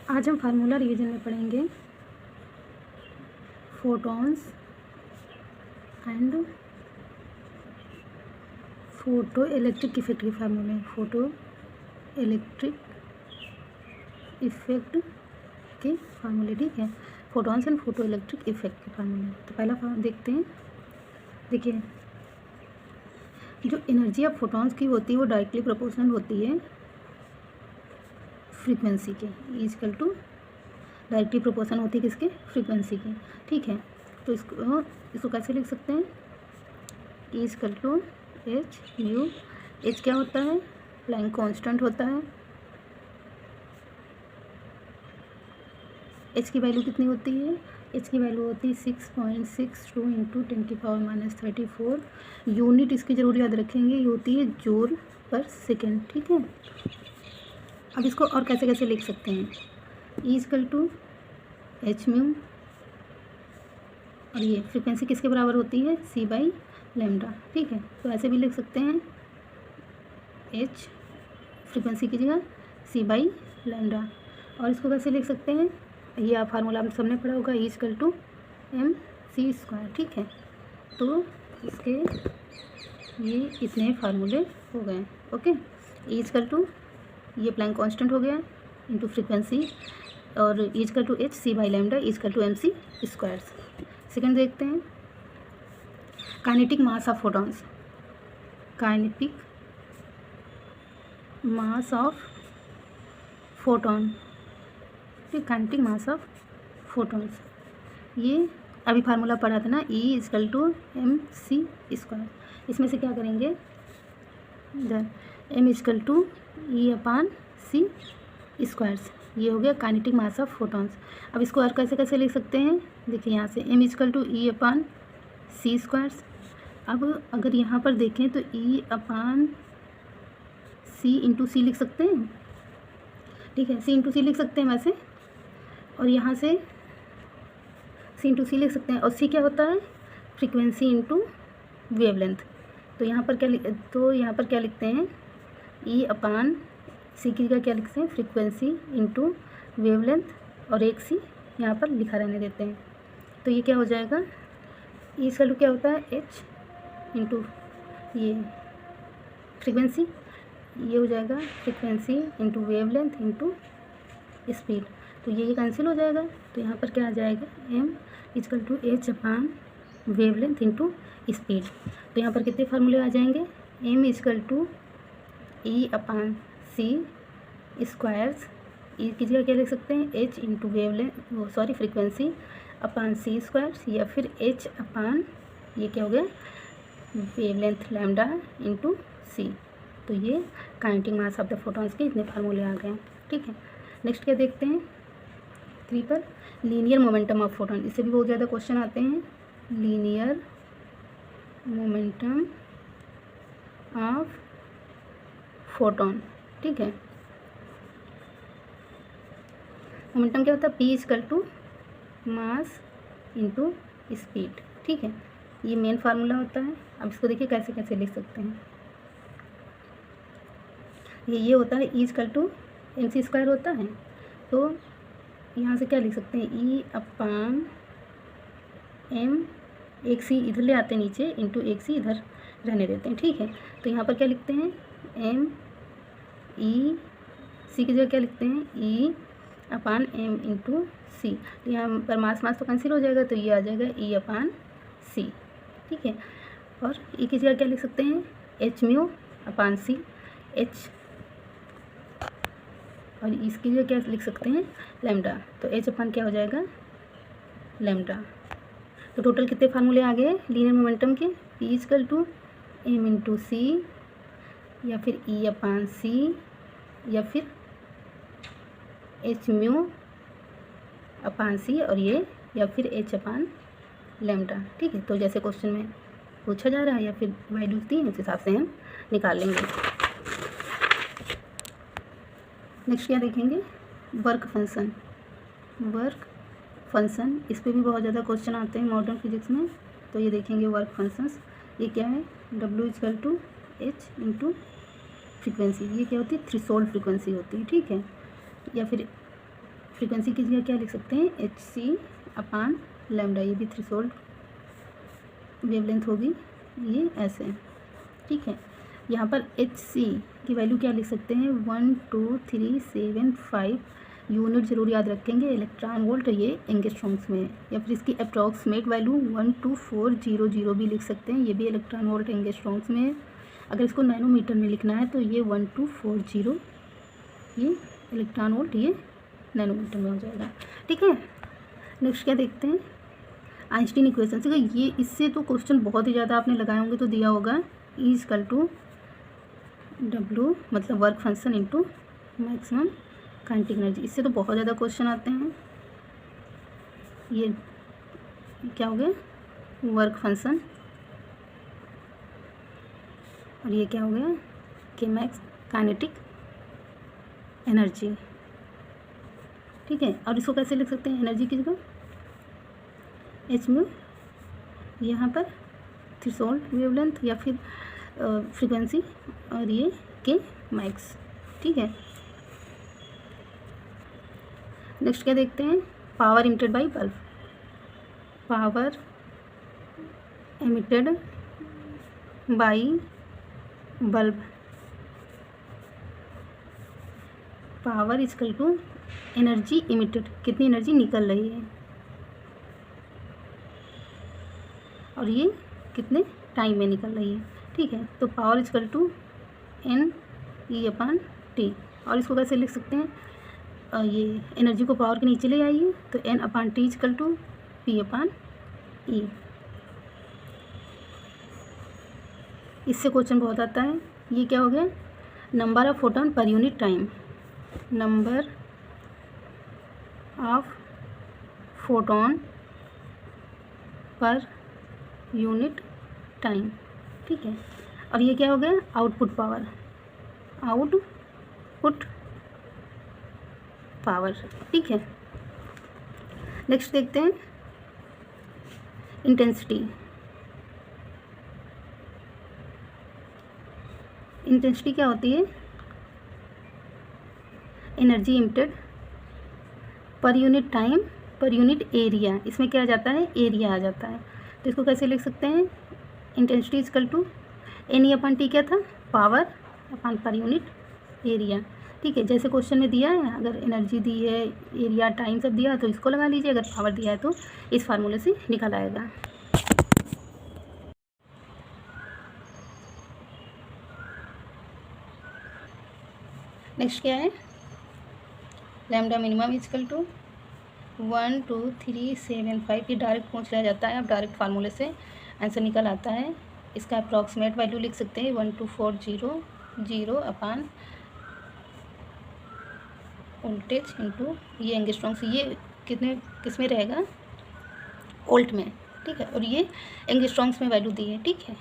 आज हम formula revision में पढ़ेंगे photons and photo electric effect के फार्मूले। फोटो इलेक्ट्रिक इफेक्ट के फार्मूले, ठीक है। Photons and photo electric effect के फार्मूले। तो पहला देखते हैं। देखिए, जो एनर्जी ऑफ फोटॉन्स की होती है वो डायरेक्टली प्रोपोर्शनल होती है फ्रीक्वेंसी के, इक्वल टू डायरेक्टली प्रोपोर्शनल होती है किसके, फ्रीक्वेंसी की, ठीक है। तो इसको कैसे लिख सकते हैं, equal to H U. H क्या होता है, प्लैंक कांस्टेंट होता है। एच की वैल्यू कितनी होती है, एच की वैल्यू होती है 6.62 इंटू 10⁻34। यूनिट इसकी जरूर याद रखेंगे, ये होती है जूल पर सेकेंड, ठीक है। अब इसको और कैसे कैसे लिख सकते हैं, इक्वल टू एच म्यू, और ये फ्रीक्वेंसी किसके बराबर होती है, सी बाई लैम्डा, ठीक है। तो ऐसे भी लिख सकते हैं, एच फ्रीक्वेंसी की जगह सी बाई लैम्डा। और इसको कैसे लिख सकते हैं, ये आप फार्मूला आप सबने पढ़ा होगा, equal to M C square, ठीक है। तो इसके ये इतने फार्मूले हो गए, ओके। इक्वल टू ये प्लैंक कांस्टेंट हो गया इंटू फ्रीक्वेंसी, और equal to H C by lambda equal to M C square. Second देखते हैं, kinetic mass of photons. Kinetic mass of photon, ठीक, काइनेटिक मास ऑफ फोटॉन्स। ये अभी formula पढ़ा था ना, E equal to M C square. इसमें से क्या करेंगे, इधर M equal to E upon C squares, ये हो गया काइनेटिक मास ऑफ फोटॉन्स। अब इसको और कैसे कैसे लिख सकते हैं, देखिए यहाँ से M equal to E upon C squares. अब अगर यहाँ पर देखें तो ई अपान सी इंटू सी लिख सकते हैं, ठीक है, सी इंटू सी लिख सकते हैं वैसे, और यहाँ से सी इंटू सी लिख सकते हैं। और सी क्या होता है, फ्रीक्वेंसी इंटू वेवलेंथ। तो यहाँ पर क्या लिखते हैं, ई अपान सी की जगह क्या लिखते हैं, फ्रीक्वेंसी इंटू वेवलेंथ, और एक सी यहाँ पर लिखा रहने देते हैं। तो ये क्या हो जाएगा, ई सलू क्या होता है, एच इंटू ये फ्रीक्वेंसी, ये हो जाएगा frequency into wavelength into speed. तो ये कैंसिल हो जाएगा। तो यहाँ पर क्या आ जाएगा, M equal to H upon wavelength into speed. तो यहाँ पर कितने फार्मूले आ जाएंगे, M equal to E upon C squares, E की जगह क्या लिख सकते हैं, H into wavelength frequency upon C squares, या फिर एच अपान ये क्या हो गया, वेवलेंथ लैम्डा इंटू सी। तो ये kinetic mass of the photons के इतने फार्मूले आ गए, ठीक है। नेक्स्ट क्या देखते हैं, 3 पर लीनियर मोमेंटम ऑफ फोटॉन। इससे भी बहुत ज़्यादा क्वेश्चन आते हैं, लीनियर मोमेंटम ऑफ फोटॉन, ठीक है। मोमेंटम क्या होता है, P equal to mass into speed, ठीक है। ये मेन फार्मूला होता है। अब इसको देखिए कैसे कैसे लिख सकते हैं, ये होता है E equal to M C square होता है। तो यहाँ से क्या लिख सकते हैं, ई अपान एम, एक सी इधर ले आते हैं नीचे, इंटू एक सी इधर रहने देते हैं, ठीक है। तो यहाँ पर क्या लिखते हैं, एम ई सी की जगह क्या लिखते हैं, ई अपान एम इंटू सी। यहाँ पर मास तो कैंसिल हो जाएगा, तो ये आ जाएगा ई अपान सी, ठीक है। और ई की जगह क्या लिख सकते हैं, एच म्यू अपान सी, एच, और इसकी जगह क्या लिख सकते हैं, लैम्डा। तो एच अपान क्या हो जाएगा, लैम्डा। तो टोटल कितने फार्मूले आ गए लीनियर मोमेंटम के, P equal to M into C, या फिर ई अपान सी, या फिर एच म्यू अपान सी, और ये या फिर एच अपान लैम्डा, ठीक है। तो जैसे क्वेश्चन में पूछा जा रहा है या फिर वैल्यूज दी हैं उस हिसाब से हम निकाल लेंगे। नेक्स्ट क्या देखेंगे, वर्क फंक्शन। वर्क फंक्शन, इस पर भी बहुत ज़्यादा क्वेश्चन आते हैं मॉडर्न फिजिक्स में। तो ये देखेंगे वर्क फंक्शंस, ये क्या है, W equal to H into frequency, ये क्या होती है, थ्रेशोल्ड फ्रीक्वेंसी होती है, ठीक है। या फिर फ्रीक्वेंसी की जगह क्या लिख सकते हैं, एच सी अपान लैम्डा, ये भी थ्रेशोल्ड वेवलेंथ होगी, ये ऐसे, ठीक है। यहाँ पर एच सी की वैल्यू क्या लिख सकते हैं, 12375 यूनिट जरूर याद रखेंगे, इलेक्ट्रॉन वोल्ट, ये एंगस्ट्रॉम्स में है। या फिर इसकी अप्रॉक्सीमेट वैल्यू 12400 भी लिख सकते हैं, ये भी इलेक्ट्रॉन वोल्ट एंगस्ट्रॉम्स में है। अगर इसको नैनोमीटर में लिखना है तो ये 1240, ये इलेक्ट्रॉन वोल्ट, ये नैनोमीटर में हो जाएगा, ठीक है। नेक्स्ट क्या देखते हैं, आइंस्टीन इक्वेशन से। ये इससे तो क्वेश्चन बहुत ही ज़्यादा आपने लगाए होंगे, तो दिया होगा E इक्वल टू W मतलब work function into maximum kinetic energy. इससे तो बहुत ज़्यादा क्वेश्चन आते हैं। ये क्या हो गया, वर्क फंक्शन, और ये क्या हो गया, के मैक्स काइनेटिक एनर्जी, ठीक है। और इसको कैसे लिख सकते हैं, एनर्जी की जगह एच म्यू, यहाँ पर थ्रेशोल्ड वेवलेंथ या फिर फ्रीक्वेंसी, और ये के मैक्स, ठीक है। नेक्स्ट क्या देखते हैं, power emitted by bulb. Power emitted by bulb, power equal to energy emitted, कितनी एनर्जी निकल रही है, और ये कितने टाइम में निकल रही है, ठीक है। तो power equal to N E upon T. और इसको कैसे लिख सकते हैं, ये एनर्जी को पावर के नीचे ले आइए, तो N upon T equal to P upon E. इससे क्वेश्चन बहुत आता है। ये क्या हो गया, number of photon per unit time, number of photon per unit time, ठीक है। और ये क्या हो गया, आउटपुट पावर, आउटपुट पावर, ठीक है। नेक्स्ट देखते हैं इंटेंसिटी। इंटेंसिटी क्या होती है, एनर्जी इमिटेड पर unit time per unit area, इसमें क्या आ जाता है, एरिया आ जाता है। तो इसको कैसे लिख सकते हैं, intensity equal to N E upon T, क्या था, पावर अपान पर यूनिट एरिया, ठीक है। जैसे क्वेश्चन में दिया है, अगर एनर्जी दी है, एरिया, टाइम सब दिया है तो इसको लगा लीजिए, अगर पावर दिया है तो इस फार्मूले से निकल आएगा। नेक्स्ट क्या है, लैम्डा मिनिमम इक्वल टू 12375, ये डायरेक्ट पूछ लिया जाता है, अब डायरेक्ट फार्मूले से आंसर निकल आता है। इसका अप्रॉक्सीमेट वैल्यू लिख सकते हैं 12400 अपान वोल्टेज इंटू ये एंगस्ट्रॉम्स, ये कितने किस में रहेगा, वोल्ट में, ठीक है। और ये एंगस्ट्रॉम्स में वैल्यू दी है, ठीक है।